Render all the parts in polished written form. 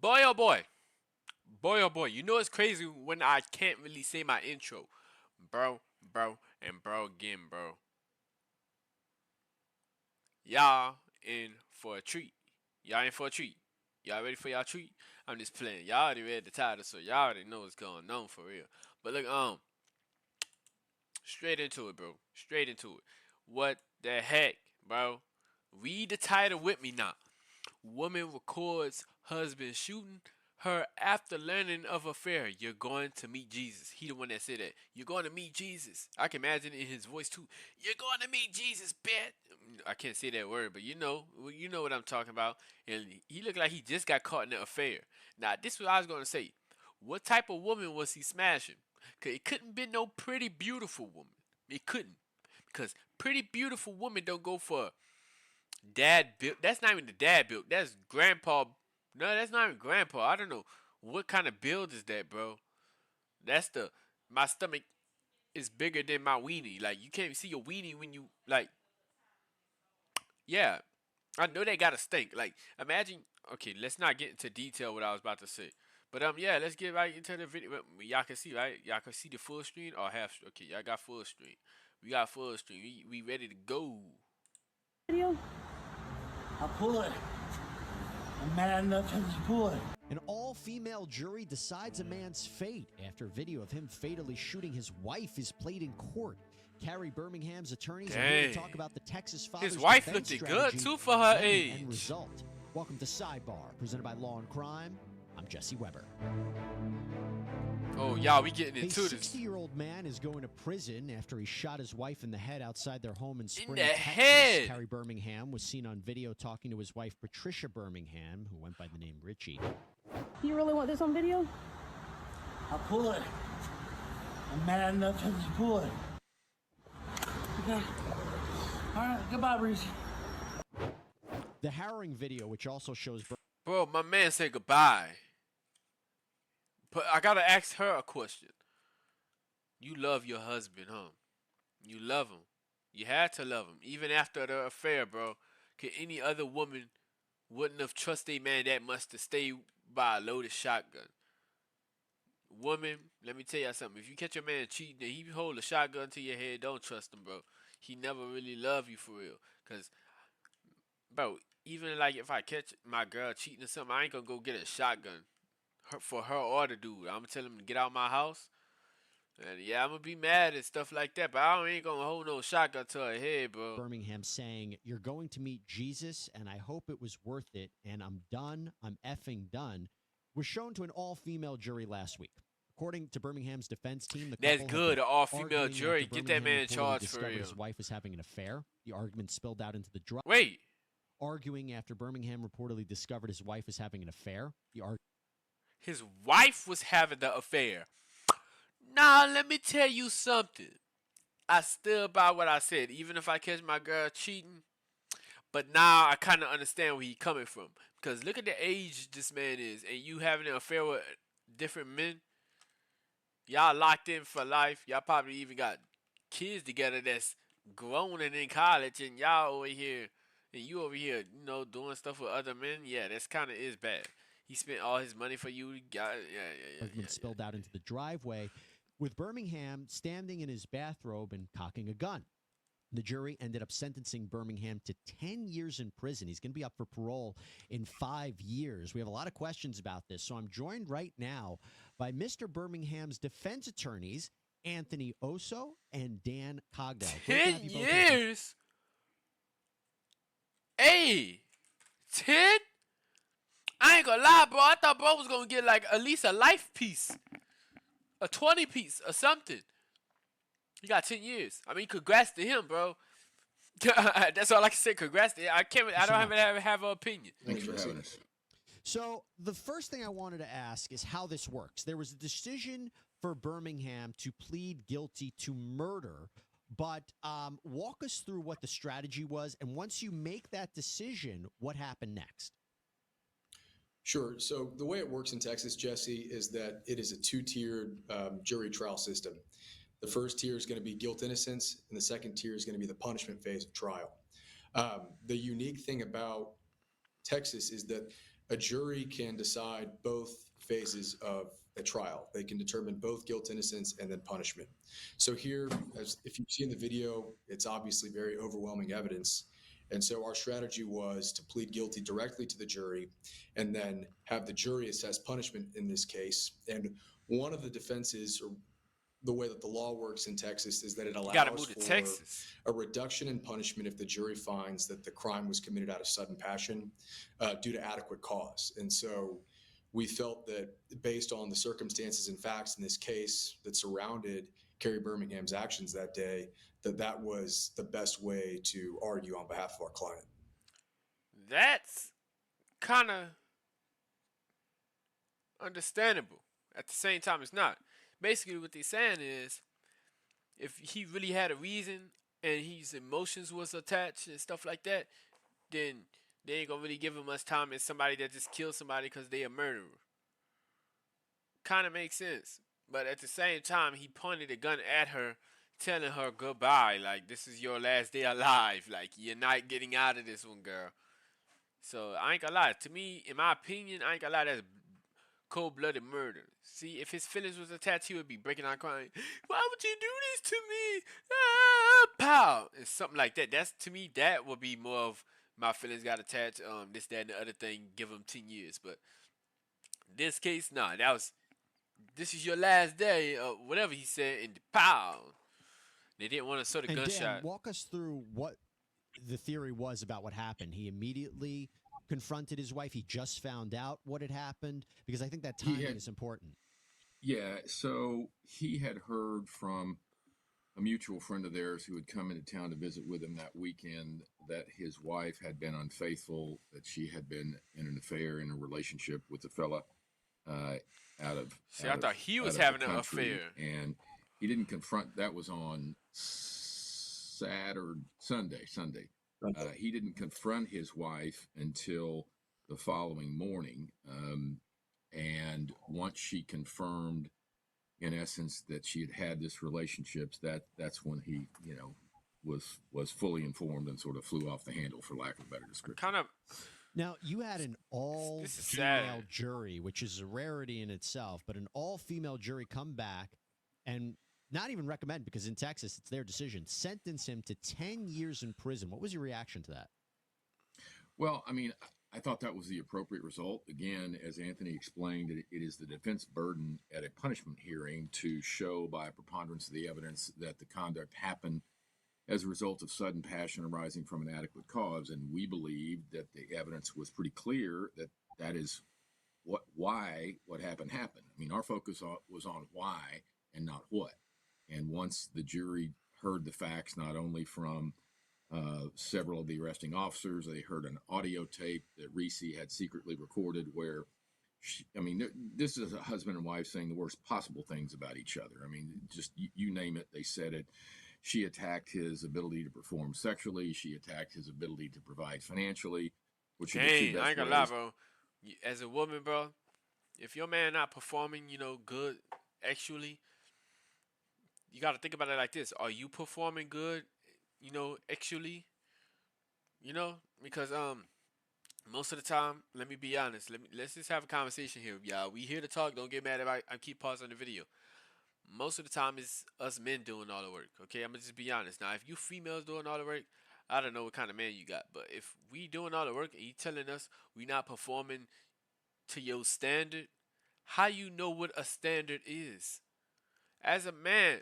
Boy, oh boy. Boy, oh boy. You know it's crazy when I can't really say my intro. Bro, and bro again, bro. Y'all in for a treat. Y'all in for a treat. Y'all ready for y'all treat? I'm just playing. Y'all already read the title, so y'all already know what's going on for real. But look, straight into it, bro. Straight into it. What the heck, bro? Read the title with me now. Woman records husband shooting her after learning of affair. You're going to meet Jesus. He the one that said that. You're going to meet Jesus. I can imagine it in his voice too. You're going to meet Jesus, bitch. I can't say that word, but you know what I'm talking about. And he looked like he just got caught in an affair. Now, this is what I was going to say. What type of woman was he smashing? Cause it couldn't be no pretty beautiful woman. It couldn't, because pretty beautiful women don't go for dad built. That's not even the dad built. That's grandpa. No, that's not even grandpa. I don't know what kind of build is that, bro. That's the my stomach is bigger than my weenie. Like you can't see your weenie when you like. Yeah, I know they gotta stink. Like imagine. Okay, let's not get into detail what I was about to say. But yeah, let's get right into the video. Y'all can see, right? Y'all can see the full screen or half. Okay, y'all got full screen. We got full screen. We ready to go. Video? I'll pull it. I'm mad enough to pull it. An all-female jury decides a man's fate after video of him fatally shooting his wife is played in court. Carrie Birmingham's attorneys are here to talk about the Texas father's his wife defense looked strategy good too for her and age. end result. Welcome to Sidebar, presented by Law and Crime. I'm Jesse Weber. Oh, y'all, we getting into this. A 60-year-old man is going to prison after he shot his wife in the head outside their home in Spring, Texas. Head. Carrie Birmingham was seen on video talking to his wife, Patricia Birmingham, who went by the name Richie. You really want this on video? I'll pull it. I'm mad enough to pull it. Okay. All right. Goodbye, Reese. The harrowing video, which also shows... Bro, my man said goodbye. But I gotta ask her a question. You love your husband, huh? You love him. You had to love him. Even after the affair, bro. Could any other woman wouldn't have trusted a man that much to stay by a loaded shotgun? Woman, let me tell you something. If you catch your man cheating and he hold a shotgun to your head, don't trust him, bro. He never really love you for real. Cause, bro, even like if I catch my girl cheating or something, I ain't gonna go get a shotgun for her or the dude. I'm gonna tell him to get out of my house. And yeah, I'm gonna be mad and stuff like that, but I ain't gonna hold no shotgun to her head, bro. Birmingham saying, "You're going to meet Jesus, and I hope it was worth it, and I'm done. I'm effing done," was shown to an all-female jury last week. According to Birmingham's defense team, the That's couple good, an all-female arguing jury. after Get that Birmingham man reportedly charged for discovered real. his wife was having an affair. The argument spilled out into the drive. Wait. Arguing after Birmingham reportedly discovered his wife was having an affair. His wife was having the affair. Now, let me tell you something. I still by what I said, even if I catch my girl cheating. But now I kind of understand where he's coming from. Because look at the age this man is, and you having an affair with different men. Y'all locked in for life. Y'all probably even got kids together that's grown and in college, and y'all over here, and you over here, doing stuff with other men. Yeah, that's kind of is bad. He spent all his money for you. Argument spilled out into the driveway, with Birmingham standing in his bathrobe and cocking a gun. The jury ended up sentencing Birmingham to 10 years in prison. He's going to be up for parole in 5 years. We have a lot of questions about this, so I'm joined right now by Mr. Birmingham's defense attorneys, Anthony Oso and Dan Cogdell. 10 years? Hey, 10? I ain't gonna lie, bro. I thought bro was gonna get like at least a life piece, a 20 piece, or something. He got 10 years. I mean, congrats to him, bro. That's all I can say. Congrats to him. I don't have an opinion. Thanks for having us. So the first thing I wanted to ask is how this works. There was a decision for Birmingham to plead guilty to murder, but walk us through what the strategy was. And once you make that decision, what happened next? Sure. So the way it works in Texas, Jesse, is that it is a two-tiered jury trial system. The first tier is going to be guilt innocence, and the second tier is going to be the punishment phase of trial. The unique thing about Texas is that a jury can decide both phases of a trial. They can determine both guilt, innocence, and then punishment. So here, as if you see in the video, it's obviously very overwhelming evidence. And so our strategy was to plead guilty directly to the jury and then have the jury assess punishment in this case. And one of the defenses, or the way that the law works in Texas, is that it You gotta allows move to for Texas. a reduction in punishment if the jury finds that the crime was committed out of sudden passion due to adequate cause. And so we felt that based on the circumstances and facts in this case that surrounded Carrie Birmingham's actions that day, that that was the best way to argue on behalf of our client. That's kind of understandable. At the same time, it's not. Basically, what they're saying is, if he really had a reason and his emotions was attached and stuff like that, then they ain't gonna really give him much time as somebody that just killed somebody because they a murderer. Kind of makes sense. But at the same time, he pointed a gun at her, telling her goodbye. Like, this is your last day alive. Like, you're not getting out of this one, girl. So, I ain't gonna lie. To me, in my opinion, I ain't gonna lie, that's cold-blooded murder. See, if his feelings was attached, he would be breaking out crying. Why would you do this to me? Ah, pow! And something like that. That's, to me, that would be more of my feelings got attached. This, that, and the other thing. Give him 10 years. But this case, nah. That was, this is your last day. Whatever he said. And pow! They didn't want to sort of And gunshot. Dan, walk us through what the theory was about what happened. He immediately confronted his wife. He just found out what had happened, because I think that timing is important. Yeah, so he had heard from a mutual friend of theirs who had come into town to visit with him that weekend that his wife had been unfaithful, that she had been in an affair, in a relationship with a fella out of. See, I thought he was having an affair. And he didn't confront. That was on Saturday, Sunday. He didn't confront his wife until the following morning. And once she confirmed, in essence, that she had had this relationship, that's when he, was fully informed and sort of flew off the handle, for lack of a better description. Kind of. Now, you had an all-female jury, which is a rarity in itself, but an all-female jury come back and not even recommend, because in Texas, it's their decision, sentence him to 10 years in prison. What was your reaction to that? Well, I mean, I thought that was the appropriate result. Again, as Anthony explained, it is the defense burden at a punishment hearing to show by a preponderance of the evidence that the conduct happened as a result of sudden passion arising from an adequate cause. And we believe that the evidence was pretty clear that that is why what happened. I mean, our focus was on why and not what. And once the jury heard the facts, not only from several of the arresting officers, they heard an audio tape that Reese had secretly recorded where, this is a husband and wife saying the worst possible things about each other. I mean, just you name it, they said it. She attacked his ability to perform sexually. She attacked his ability to provide financially. Which Dang, I ain't gonna lie, bro. As a woman, bro, if your man not performing, good actually, you got to think about it like this. Are you performing good, actually? Because most of the time, let me be honest. Let's just have a conversation here, y'all. We here to talk. Don't get mad if I keep pausing the video. Most of the time, it's us men doing all the work. Okay, I'm gonna just be honest. Now, if you females doing all the work, I don't know what kind of man you got. But if we doing all the work and you telling us we not performing to your standard, how you know what a standard is? As a man,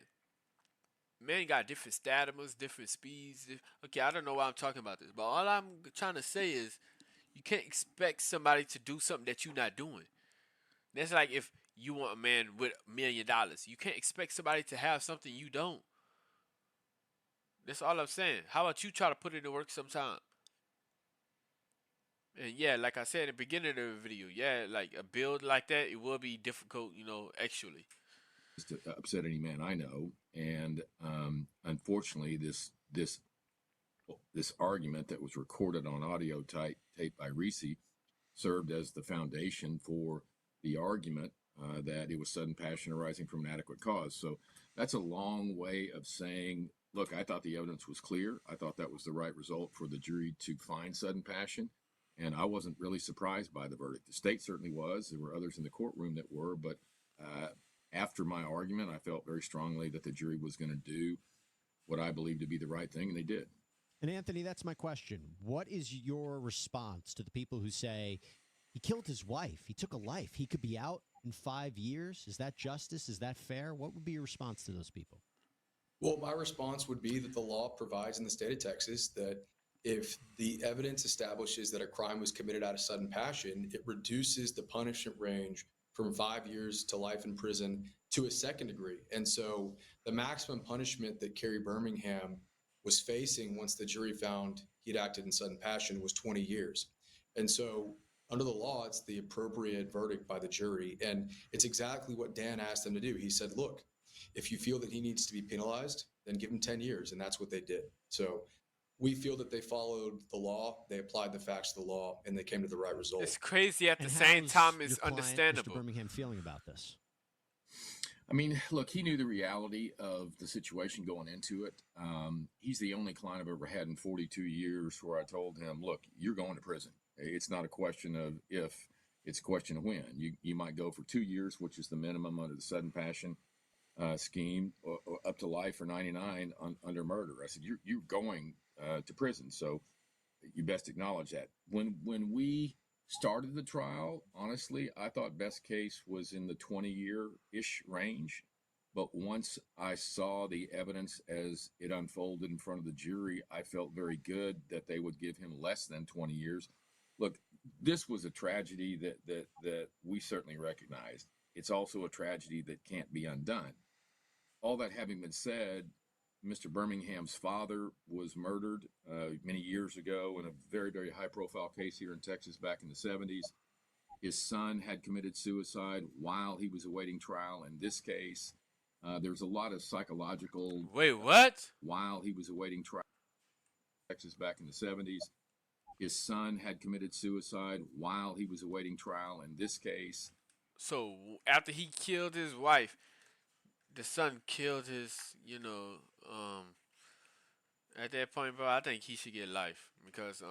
men got different stamina, different speeds. Okay, I don't know why I'm talking about this, but all I'm trying to say is you can't expect somebody to do something that you're not doing. That's like if you want a man with $1 million. You can't expect somebody to have something you don't. That's all I'm saying. How about you try to put it to work sometime? And yeah, like I said in the beginning of the video, yeah, like a build like that, it will be difficult, actually. To upset any man I know, and unfortunately, this argument that was recorded on audio tape by Reese served as the foundation for the argument that it was sudden passion arising from an adequate cause. So that's a long way of saying, look, I thought the evidence was clear. I thought that was the right result for the jury to find sudden passion. And I wasn't really surprised by the verdict. The state certainly was. There were others in the courtroom that were, but after my argument, I felt very strongly that the jury was going to do what I believed to be the right thing, and they did. And Anthony, that's my question. What is your response to the people who say he killed his wife? He took a life. He could be out in 5 years. Is that justice? Is that fair? What would be your response to those people? Well, my response would be that the law provides in the state of Texas that if the evidence establishes that a crime was committed out of sudden passion, it reduces the punishment range from 5 years to life in prison to a second degree. And so the maximum punishment that Kerry Birmingham was facing once the jury found he'd acted in sudden passion was 20 years. And so under the law, it's the appropriate verdict by the jury. And it's exactly what Dan asked them to do. He said, look, if you feel that he needs to be penalized, then give him 10 years. And that's what they did. So we feel that they followed the law, they applied the facts to the law, and they came to the right result. It's crazy at the And same how's time your it's client, understandable. Mr. Birmingham, feeling about this? I mean, look, he knew the reality of the situation going into it. He's the only client I've ever had in 42 years where I told him, look, you're going to prison. It's not a question of if, it's a question of when. You might go for 2 years, which is the minimum under the sudden passion scheme, or up to life or 99 under murder. I said, you're going to prison. So you best acknowledge that. When we started the trial, honestly, I thought best case was in the 20-year-ish range. But once I saw the evidence as it unfolded in front of the jury, I felt very good that they would give him less than 20 years. Look, this was a tragedy that we certainly recognized. It's also a tragedy that can't be undone. All that having been said, Mr. Birmingham's father was murdered many years ago in a very, very high-profile case here in Texas back in the 70s. His son had committed suicide while he was awaiting trial in this case. There's a lot of psychological... Wait, what? While he was awaiting trial in Texas back in the 70s. His son had committed suicide while he was awaiting trial in this case. So after he killed his wife, the son killed his, at that point, bro, I think he should get life because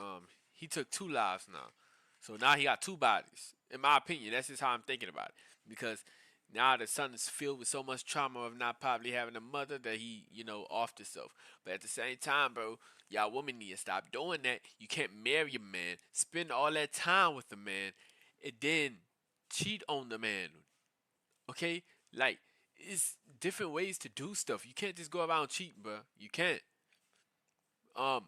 he took 2 lives now. So now he got 2 bodies. In my opinion, that's just how I'm thinking about it. Because now the son is filled with so much trauma of not probably having a mother that he, offed himself. But at the same time, bro, y'all women need to stop doing that. You can't marry a man, spend all that time with the man, and then cheat on the man. Okay? Like, it's different ways to do stuff. You can't just go around cheating, bro. You can't. What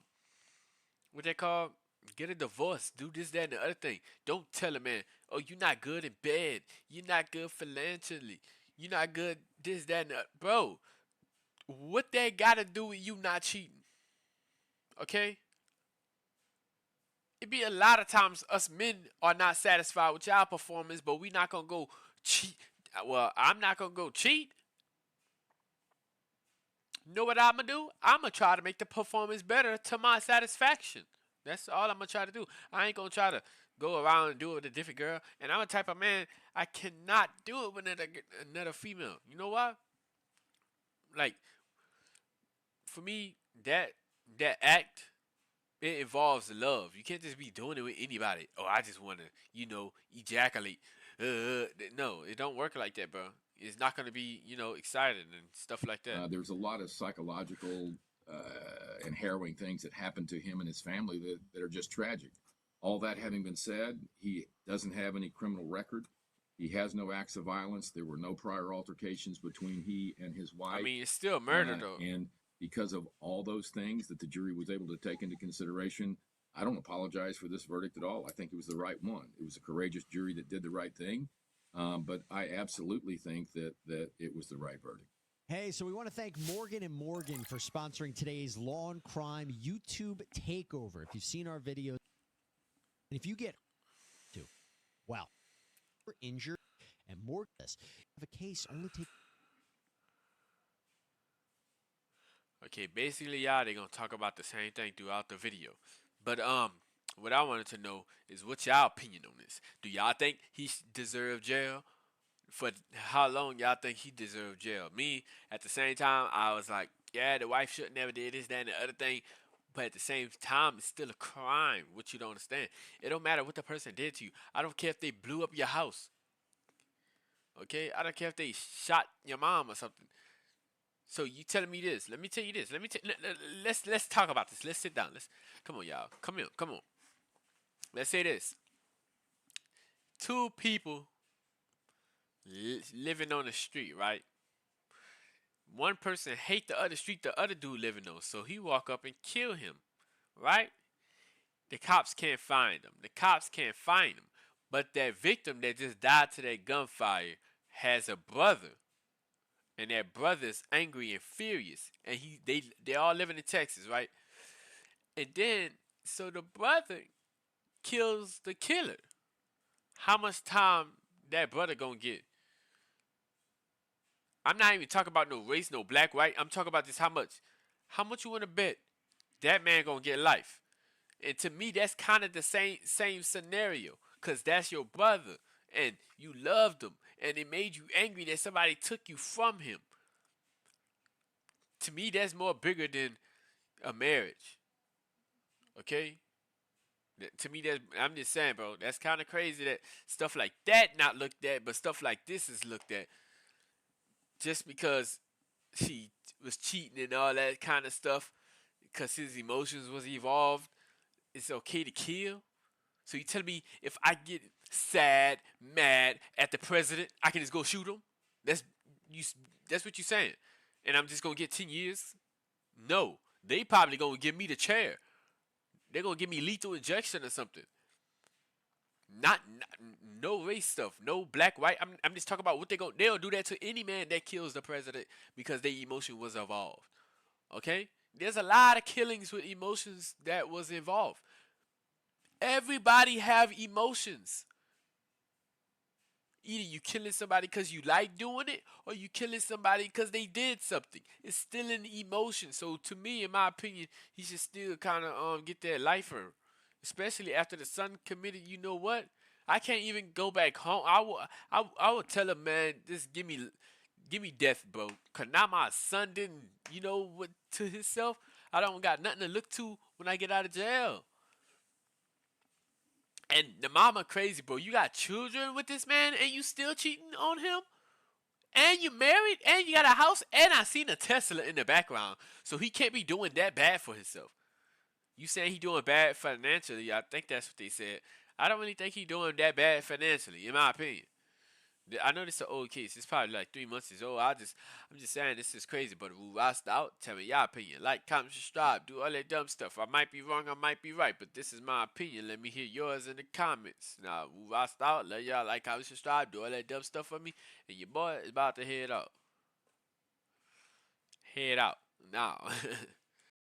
they call? Get a divorce. Do this, that, and the other thing. Don't tell a man, oh, you're not good in bed. You're not good financially. You're not good this, that, and the other. Bro, what that got to do with you not cheating? Okay? It be a lot of times us men are not satisfied with y'all performance, but we not going to go cheat. Well, I'm not going to go cheat. You know what I'm going to do? I'm going to try to make the performance better to my satisfaction. That's all I'm going to try to do. I ain't going to try to go around and do it with a different girl. And I'm a type of man, I cannot do it with another female. You know why? Like, for me, that act, it involves love. You can't just be doing it with anybody. Oh, I just want to, ejaculate. No, it don't work like that, bro. It's not going to be, exciting and stuff like that. There's a lot of psychological and harrowing things that happened to him and his family that are just tragic. All that having been said, he doesn't have any criminal record. He has no acts of violence. There were no prior altercations between he and his wife. I mean, it's still murder, though. And because of all those things that the jury was able to take into consideration, I don't apologize for this verdict at all. I think it was the right one. It was a courageous jury that did the right thing. But I absolutely think that it was the right verdict. Hey, so we want to thank Morgan & Morgan for sponsoring today's Law and Crime YouTube Takeover. If you've seen our videos, and if you get well, you're injured, and more this, have a case only take. Okay, basically, y'all, they're going to talk about the same thing throughout the video. But, what I wanted to know is what's y'all opinion on this? Do y'all think he deserved jail? For how long y'all think he deserved jail? Me, at the same time, I was like, yeah, the wife shouldn't never did this, that, and the other thing. But at the same time, it's still a crime, which you don't understand. It don't matter what the person did to you. I don't care if they blew up your house. Okay? I don't care if they shot your mom or something. So you telling me this? Let me tell you this. Let's talk about this. Let's sit down. Come on, y'all. Come here. Come on. Let's say this. Two people living on the street, right? One person hate the other street the other dude living on, so he walk up and kill him, right? The cops can't find him. The cops can't find him. But that victim that just died to that gunfire has a brother. And that brother is angry and furious. And they all living in Texas, right? And then, so the brother kills the killer. How much time that brother gonna get? I'm not even talking about no race, no black, white. I'm talking about this how much. How much you wanna bet that man gonna get life? And to me, that's kind of the same scenario. Cause that's your brother. And you loved him. And it made you angry that somebody took you from him. To me, that's more bigger than a marriage. Okay? To me, I'm just saying, bro, that's kind of crazy that stuff like that not looked at, but stuff like this is looked at. Just because she was cheating and all that kind of stuff, because his emotions was evolved, it's okay to kill? So you tell me if I get sad, mad at the president, I can just go shoot him? That's what you're saying. And I'm just going to get 10 years? No. They probably going to give me the chair. They're going to give me lethal injection or something. Not no race stuff. No black, white. I'm just talking about what they'll do that to any man that kills the president because their emotion was involved. Okay? There's a lot of killings with emotions that was involved. Everybody have emotions. Either you killing somebody because you like doing it, or you killing somebody because they did something. It's still an emotion. So to me, in my opinion, he should still kind of get that lifer. Especially after the son committed. You know what? I can't even go back home. I would tell him, man, just give me death, bro. Cause now my son didn't, what to himself. I don't got nothing to look to when I get out of jail. And the mama crazy, bro. You got children with this man and you still cheating on him? And you married and you got a house and I seen a Tesla in the background. So he can't be doing that bad for himself. You saying he doing bad financially. I think that's what they said. I don't really think he doing that bad financially, in my opinion. I know this is an old case. It's probably like 3 months old. I'm just saying this is crazy. But who asked out, tell me your opinion. Like, comment, subscribe, do all that dumb stuff. I might be wrong, I might be right, but this is my opinion. Let me hear yours in the comments. Now, who asked out, let y'all like, comment, subscribe, do all that dumb stuff for me. And your boy is about to head out. Head out now.